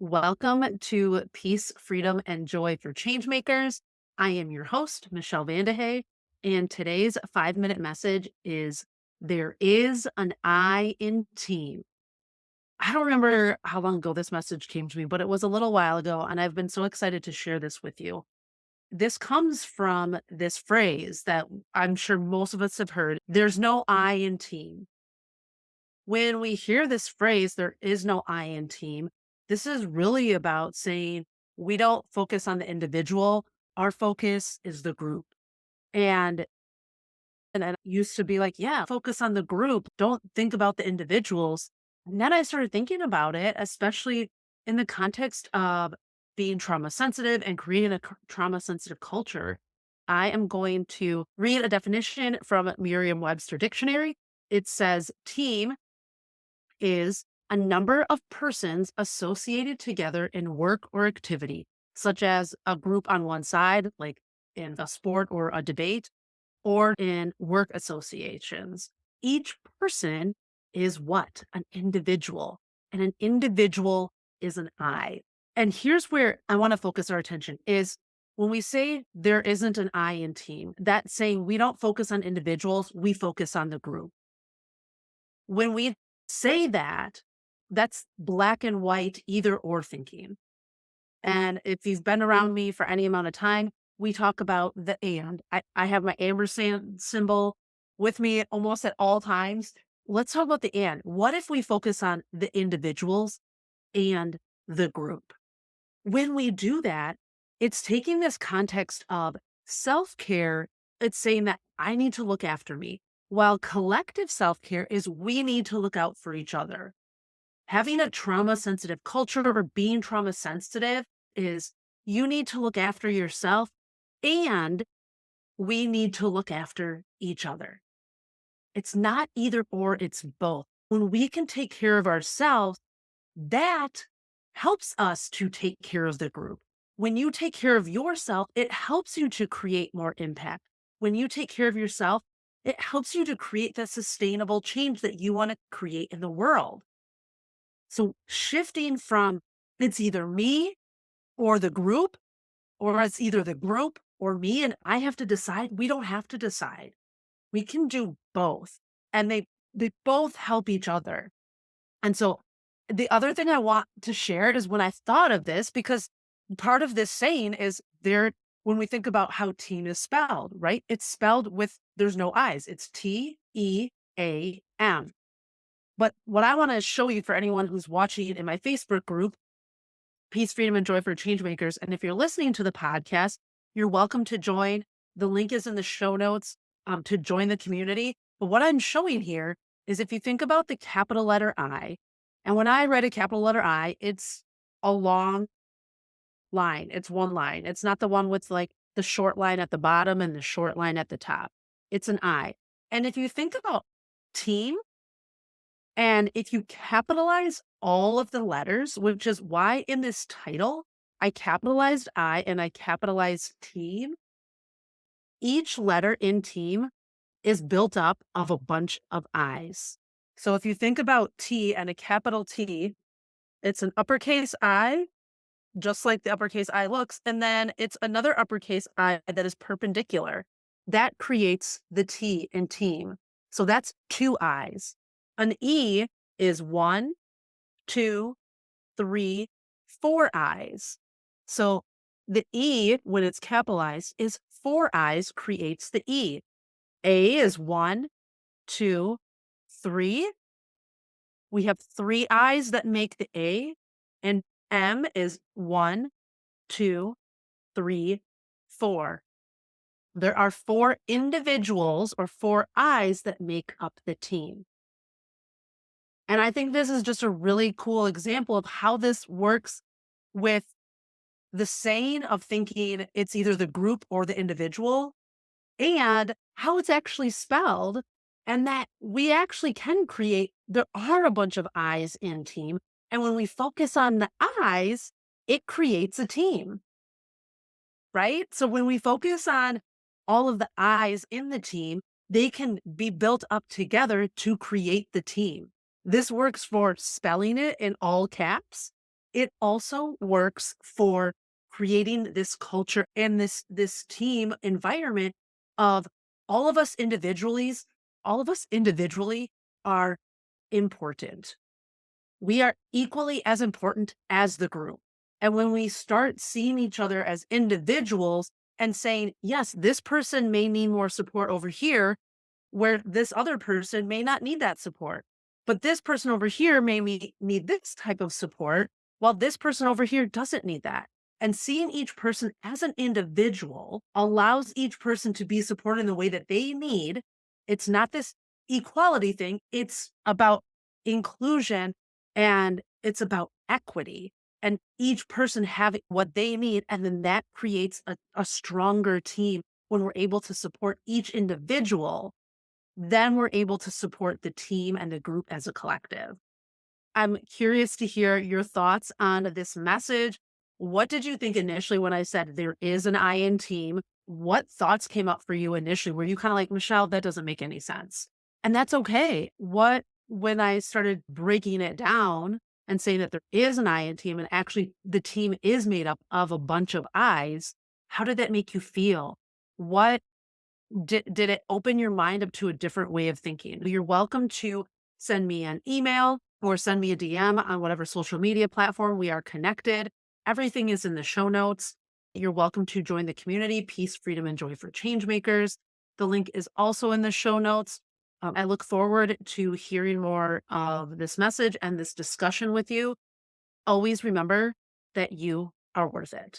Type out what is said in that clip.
Welcome to Peace, Freedom, and Joy for Changemakers. I am your host, Michelle Vandehay, and today's 5 minute message is there is an I in team. I don't remember how long ago this message came to me, but it was a little while ago, and I've been so excited to share this with you. This comes from this phrase that I'm sure most of us have heard there's no I in team. When we hear this phrase, there is no I in team, this is really about saying we don't focus on the individual. Our focus is the group. And and I used to be like, yeah, focus on the group. Don't think about the individuals. And then I started thinking about it, especially in the context of being trauma sensitive and creating a trauma sensitive culture. I am going to read a definition from Merriam Webster Dictionary. It says team is a number of persons associated together in work or activity, such as a group on one side, like in a sport or a debate, or in work associations. Each person is what? An individual. And an individual is an I. And here's where I want to focus our attention is when we say there isn't an I in team, that's saying we don't focus on individuals, we focus on the group. When we say that, that's black and white, either or thinking. And if you've been around me for any amount of time, we talk about the and. I have my ampersand symbol with me almost at all times. Let's talk about the and. What if we focus on the individuals and the group? When we do that, it's taking this context of self care. It's saying that I need to look after me, while collective self care is we need to look out for each other. Having a trauma sensitive culture or being trauma sensitive is you need to look after yourself and we need to look after each other. It's not either or, it's both. When we can take care of ourselves, that helps us to take care of the group. When you take care of yourself, it helps you to create more impact. When you take care of yourself, it helps you to create the sustainable change that you want to create in the world. So shifting from it's either me or the group, or it's either the group or me, and I have to decide. We don't have to decide. We can do both. And they both help each other. And so the other thing I want to share is when I thought of this, because part of this saying is there when we think about how team is spelled, right? It's spelled with there's no I's. It's TEAM. But what I want to show you for anyone who's watching in my Facebook group, Peace, Freedom, and Joy for Changemakers, and if you're listening to the podcast, you're welcome to join. The link is in the show notes to join the community. But what I'm showing here is if you think about the capital letter I, and when I read a capital letter I, it's a long line. It's one line. It's not the one with like the short line at the bottom and the short line at the top. It's an I. And if you think about team, and if you capitalize all of the letters, which is why in this title, I capitalized I and I capitalized team, each letter in team is built up of a bunch of I's. So if you think about T and a capital T, it's an uppercase I, just like the uppercase I looks, and then it's another uppercase I that is perpendicular. That creates the T in team. So that's two I's. An E is one, two, three, four I's. So the E, when it's capitalized, is four I's creates the E. A is one, two, three. We have three I's that make the A, and M is one, two, three, four. There are four individuals or four I's that make up the team. And I think this is just a really cool example of how this works with the saying of thinking it's either the group or the individual and how it's actually spelled. And that we actually can create, there are a bunch of I's in team. And when we focus on the I's, it creates a team, right? So when we focus on all of the I's in the team, they can be built up together to create the team. This works for spelling it in all caps. it also works for creating this culture and this team environment of all of us individually are important. We are equally as important as the group. And when we start seeing each other as individuals and saying, yes, this person may need more support over here, where this other person may not need that support. But this person over here may need this type of support, while this person over here doesn't need that. And seeing each person as an individual allows each person to be supported in the way that they need. It's not this equality thing, it's about inclusion and it's about equity and each person having what they need. And then that creates a stronger team when we're able to support each individual, then we're able to support the team and the group as a collective. I'm curious to hear your thoughts on this message. What did you think initially when I said there is an I in team? What thoughts came up for you initially? Were you kind of like, Michelle, that doesn't make any sense? And that's okay. When I started breaking it down and saying that there is an I in team and actually the team is made up of a bunch of I's, how did that make you feel? What did it open your mind up to a different way of thinking? You're welcome to send me an email or send me a DM on whatever social media platform we are connected. Everything is in the show notes. You're welcome to join the community, Peace, Freedom, and Joy for Changemakers. The link is also in the show notes. I look forward to hearing more of this message and this discussion with you. Always remember that you are worth it.